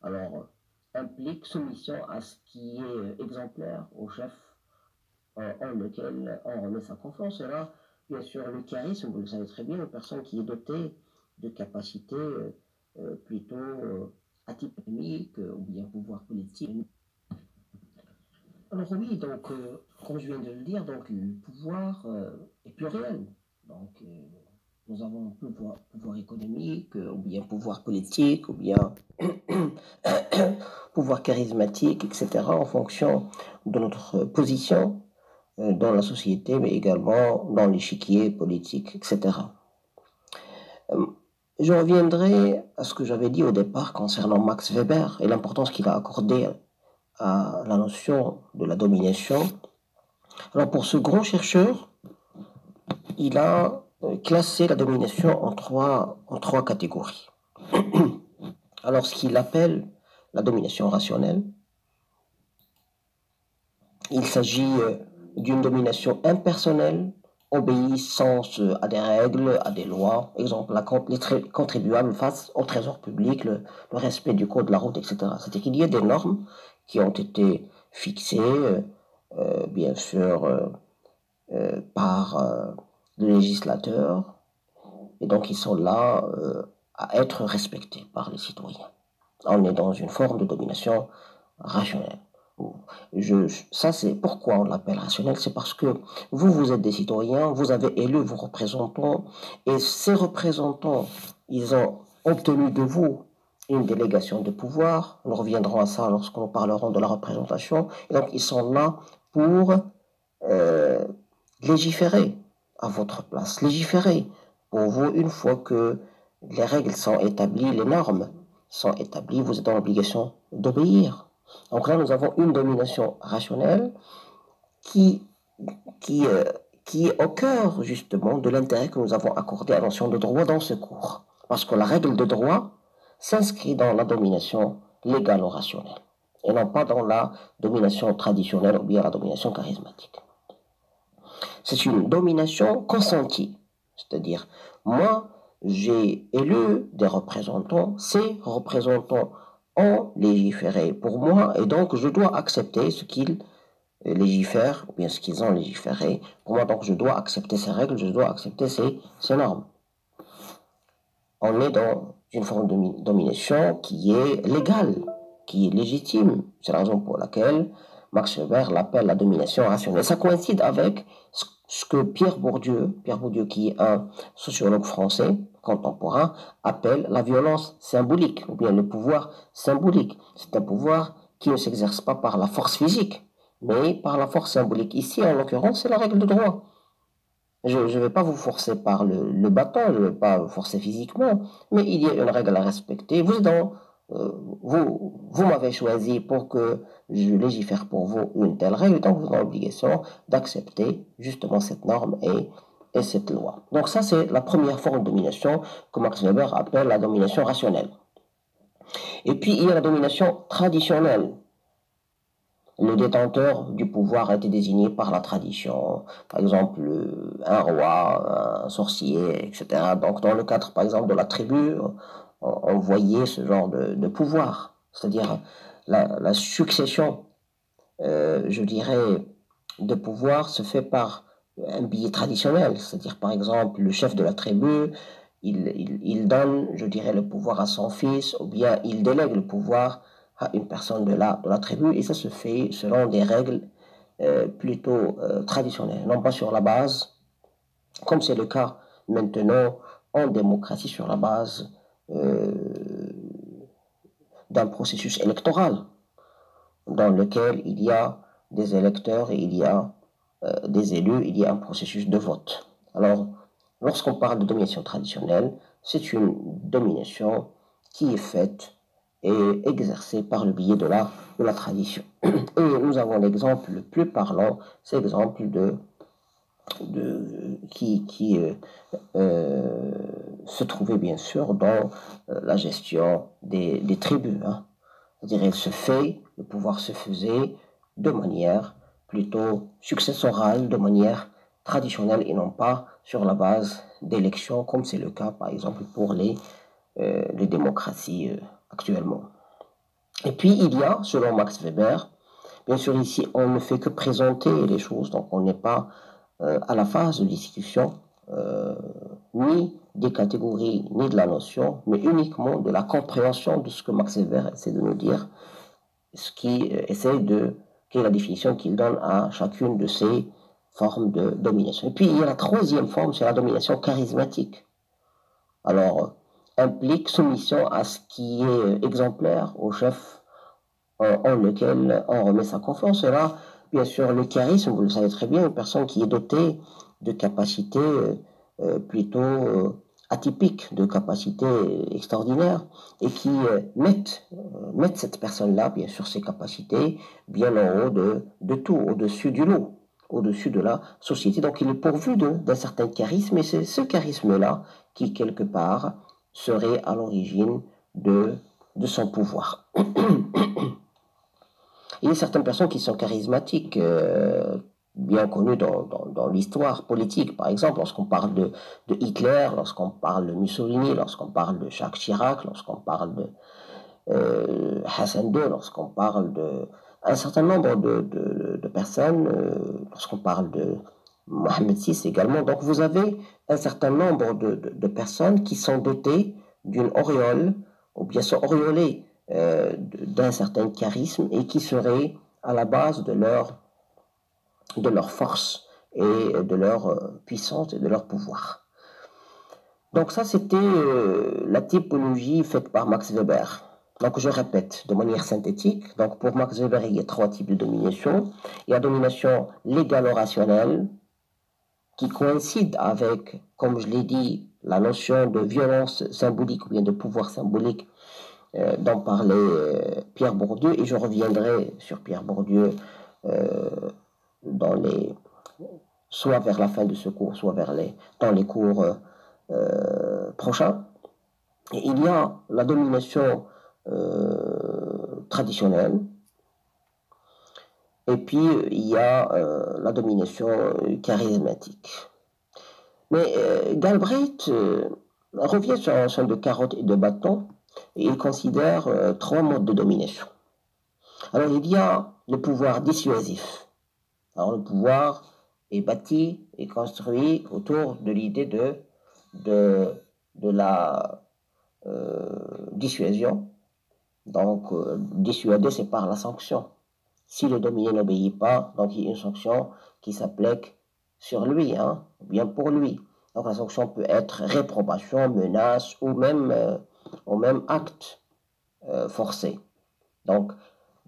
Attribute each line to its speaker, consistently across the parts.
Speaker 1: alors, implique soumission à ce qui est exemplaire au chef en lequel on remet sa confiance. Et là, bien sûr, le charisme, vous le savez très bien, une personne qui est dotée de capacités plutôt atypiques ou bien pouvoir politique. Alors oui, donc, comme je viens de le dire, donc, le pouvoir est pluriel. Donc, nous avons pouvoir économique, ou bien pouvoir politique, ou bien pouvoir charismatique, etc., en fonction de notre position dans la société, mais également dans l'échiquier politique, etc. Je reviendrai à ce que j'avais dit au départ concernant Max Weber et l'importance qu'il a accordée à la notion de la domination. Alors pour ce grand chercheur, il a classé la domination en trois catégories. Alors ce qu'il appelle la domination rationnelle, il s'agit d'une domination impersonnelle, obéissance à des règles, à des lois, exemple les contribuables face au trésor public, le respect du code de la route, etc. C'est-à-dire qu'il y a des normes qui ont été fixées, bien sûr, par le législateur, et donc ils sont là à être respectés par les citoyens. On est dans une forme de domination rationnelle. Ça, c'est pourquoi on l'appelle rationnel, c'est parce que vous êtes des citoyens, vous avez élu vos représentants, et ces représentants, ils ont obtenu de vous une délégation de pouvoir. Nous reviendrons à ça lorsque nous parlerons de la représentation. Et donc, ils sont là pour légiférer à votre place, légiférer pour vous une fois que les règles sont établies, les normes sont établies, vous êtes dans l'obligation d'obéir. Donc là, nous avons une domination rationnelle qui, qui, qui est au cœur justement de l'intérêt que nous avons accordé à la notion de droit dans ce cours. Parce que la règle de droit s'inscrit dans la domination légale ou rationnelle, et non pas dans la domination traditionnelle ou bien la domination charismatique. C'est une domination consentie, c'est-à-dire moi, j'ai élu des représentants, ces représentants ont légiféré pour moi, et donc je dois accepter ce qu'ils légifèrent, ou bien ce qu'ils ont légiféré pour moi, donc je dois accepter ces règles, je dois accepter ces normes. On est dans une forme de domination qui est légale, qui est légitime. C'est la raison pour laquelle Max Weber l'appelle la domination rationnelle. Ça coïncide avec ce que Pierre Bourdieu, qui est un sociologue français contemporain, appelle la violence symbolique, ou bien le pouvoir symbolique. C'est un pouvoir qui ne s'exerce pas par la force physique, mais par la force symbolique. Ici, en l'occurrence, c'est la règle de droit. Je ne vais pas vous forcer par le bâton, je ne vais pas vous forcer physiquement, mais il y a une règle à respecter. Vous m'avez choisi pour que je légifère pour vous une telle règle, donc vous avez l'obligation d'accepter justement cette norme et cette loi. Donc ça, c'est la première forme de domination que Max Weber appelle la domination rationnelle. Et puis, il y a la domination traditionnelle. Le détenteur du pouvoir a été désigné par la tradition, par exemple un roi, un sorcier, etc. Donc dans le cadre par exemple de la tribu, on voyait ce genre de pouvoir, c'est-à-dire la succession, je dirais, de pouvoir se fait par un biais traditionnel, c'est-à-dire par exemple le chef de la tribu, il donne, je dirais, le pouvoir à son fils, ou bien il délègue le pouvoir à une personne de la tribu, et ça se fait selon des règles plutôt traditionnelles, non pas sur la base, comme c'est le cas maintenant en démocratie, sur la base d'un processus électoral dans lequel il y a des électeurs et il y a des élus, il y a un processus de vote. Alors, lorsqu'on parle de domination traditionnelle, c'est une domination qui est faite et exercée par le biais de la tradition. Et nous avons l'exemple le plus parlant, c'est l'exemple qui se trouvait bien sûr dans la gestion des tribus. Hein. C'est-à-dire, le pouvoir se faisait de manière plutôt successorale, de manière traditionnelle et non pas sur la base d'élections, comme c'est le cas par exemple pour les démocraties actuellement. Et puis, il y a, selon Max Weber, bien sûr, ici, on ne fait que présenter les choses, donc on n'est pas à la phase de discussion, ni des catégories, ni de la notion, mais uniquement de la compréhension de ce que Max Weber essaie de nous dire, ce qui essaie de, quelle est la définition qu'il donne à chacune de ces formes de domination. Et puis, il y a la troisième forme, c'est la domination charismatique. Alors, implique soumission à ce qui est exemplaire au chef en lequel on remet sa confiance. Et là, bien sûr, le charisme, vous le savez très bien, une personne qui est dotée de capacités plutôt atypiques, de capacités extraordinaires, et qui mettent cette personne-là, bien sûr, ses capacités, bien en haut de tout, au-dessus du lot, au-dessus de la société. Donc, il est pourvu d'un certain charisme, et c'est ce charisme-là qui, quelque part, serait à l'origine de son pouvoir. Il y a certaines personnes qui sont charismatiques, bien connues dans l'histoire politique. Par exemple, lorsqu'on parle de Hitler, lorsqu'on parle de Mussolini, lorsqu'on parle de Jacques Chirac, lorsqu'on parle de Hassan II, lorsqu'on parle de un certain nombre de personnes, lorsqu'on parle de Mohamed VI également. Donc vous avez un certain nombre de personnes qui sont dotées d'une auréole, ou bien sont auréolées d'un certain charisme et qui seraient à la base de leur force et de leur puissance et de leur pouvoir. Donc ça, c'était la typologie faite par Max Weber. Donc je répète de manière synthétique. Donc pour Max Weber, il y a 3 types de domination. Il y a domination légalo-rationnelle qui coïncide avec, comme je l'ai dit, la notion de violence symbolique ou bien de pouvoir symbolique dont parlait Pierre Bourdieu, et je reviendrai sur Pierre Bourdieu soit vers la fin de ce cours, soit dans les cours prochains. Et il y a la domination traditionnelle, et puis il y a la domination charismatique. Mais Galbraith revient sur la notion de carotte et de bâton, et il considère 3 modes de domination. Alors il y a le pouvoir dissuasif. Alors le pouvoir est bâti et construit autour de l'idée de la dissuasion. Donc dissuader, c'est par la sanction. Si le dominé n'obéit pas, donc il y a une sanction qui s'applique sur lui, bien pour lui. Donc la sanction peut être réprobation, menace ou même acte forcé. Donc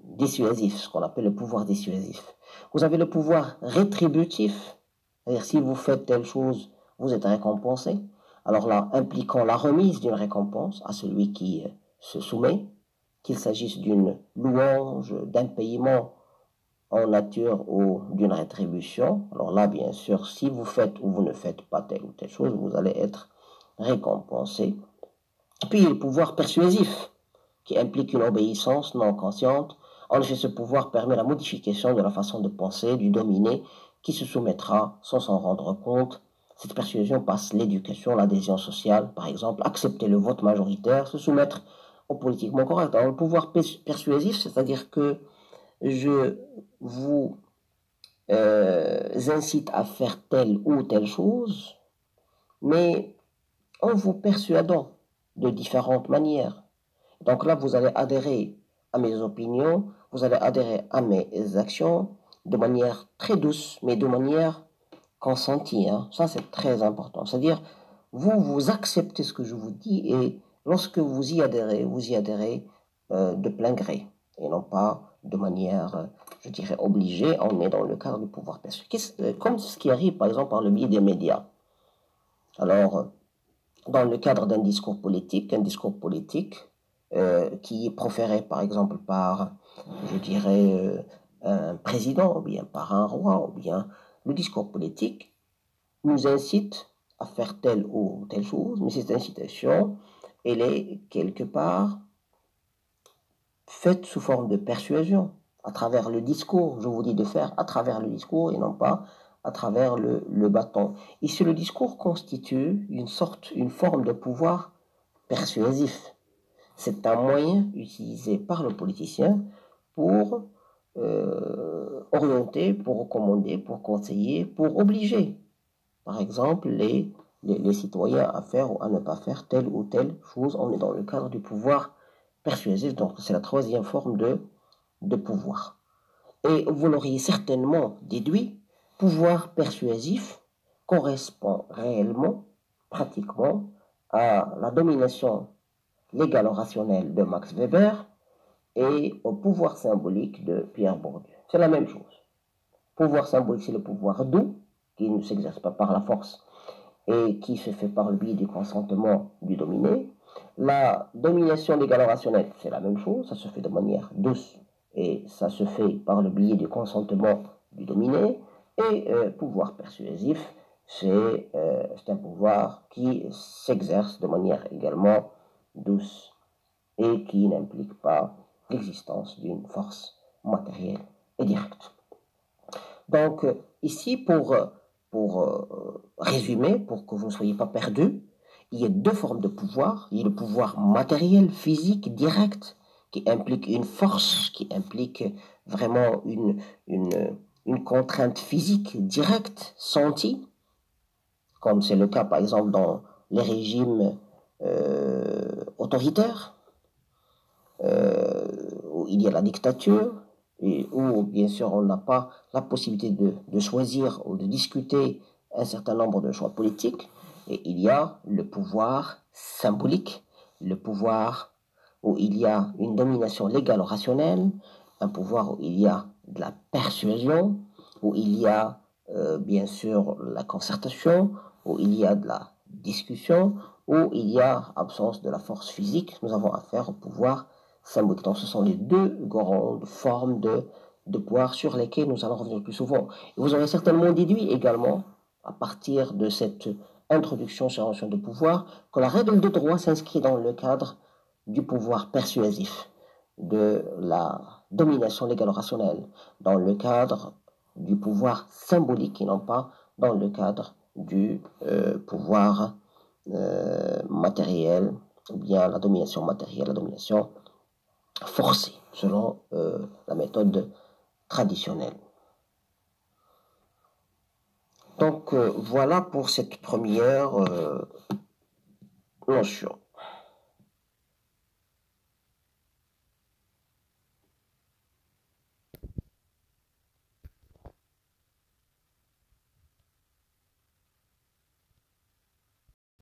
Speaker 1: dissuasif, ce qu'on appelle le pouvoir dissuasif. Vous avez le pouvoir rétributif, c'est-à-dire si vous faites telle chose, vous êtes récompensé. Alors là, impliquant la remise d'une récompense à celui qui se soumet, qu'il s'agisse d'une louange, d'un paiement en nature ou d'une rétribution. Alors là, bien sûr, si vous faites ou vous ne faites pas telle ou telle chose, vous allez être récompensé. Puis le pouvoir persuasif, qui implique une obéissance non consciente. En effet, ce pouvoir permet la modification de la façon de penser du dominé qui se soumettra sans s'en rendre compte. Cette persuasion passe l'éducation, l'adhésion sociale, par exemple, accepter le vote majoritaire, se soumettre au politiquement correct. Alors, le pouvoir persuasif, c'est-à-dire que je vous incite à faire telle ou telle chose, mais en vous persuadant de différentes manières. Donc là, vous allez adhérer à mes opinions, vous allez adhérer à mes actions de manière très douce, mais de manière consentie. Ça, c'est très important. C'est-à-dire, vous acceptez ce que je vous dis et lorsque vous y adhérez de plein gré et non pas de manière, je dirais, obligée. On est dans le cadre du pouvoir personnel. Comme ce qui arrive, par exemple, par le biais des médias. Alors, dans le cadre d'un discours politique, qui est proféré par exemple par, je dirais, un président, ou bien par un roi, ou bien le discours politique nous incite à faire telle ou telle chose, mais cette incitation, elle est quelque part faite sous forme de persuasion, à travers le discours, je vous dis de faire à travers le discours et non pas à travers le bâton. Ici, le discours constitue une forme de pouvoir persuasif. C'est un moyen utilisé par le politicien pour orienter, pour recommander, pour conseiller, pour obliger, par exemple, les citoyens à faire ou à ne pas faire telle ou telle chose. On est dans le cadre du pouvoir persuasif, donc c'est la troisième forme de pouvoir. Et vous l'auriez certainement déduit, pouvoir persuasif correspond réellement, pratiquement, à la domination légale rationnelle de Max Weber et au pouvoir symbolique de Pierre Bourdieu. C'est la même chose. Pouvoir symbolique, c'est le pouvoir doux, qui ne s'exerce pas par la force et qui se fait par le biais du consentement du dominé. La domination légale rationnelle, c'est la même chose, ça se fait de manière douce et ça se fait par le biais du consentement du dominé. Et pouvoir persuasif, c'est un pouvoir qui s'exerce de manière également douce et qui n'implique pas l'existence d'une force matérielle et directe. Donc, ici, pour résumer, pour que vous ne soyez pas perdus, il y a deux formes de pouvoir. Il y a le pouvoir matériel, physique, direct, qui implique une force, qui implique vraiment une contrainte physique directe, sentie, comme c'est le cas par exemple dans les régimes autoritaires, où il y a la dictature, et où bien sûr on n'a pas la possibilité de choisir ou de discuter un certain nombre de choix politiques, et il y a le pouvoir symbolique, le pouvoir où il y a une domination légale ou rationnelle, un pouvoir où il y a de la persuasion, où il y a bien sûr la concertation, où il y a de la discussion, où il y a absence de la force physique. Nous avons affaire au pouvoir symbolique. Donc ce sont les deux grandes formes de pouvoir sur lesquelles nous allons revenir plus souvent. Et vous aurez certainement déduit également, à partir de cette introduction sur la notion de pouvoir, que la règle de droit s'inscrit dans le cadre du pouvoir persuasif, de la domination légale rationnelle, dans le cadre du pouvoir symbolique et non pas dans le cadre du pouvoir matériel, ou bien la domination matérielle, la domination forcée, selon la méthode traditionnelle. Donc voilà pour cette première notion.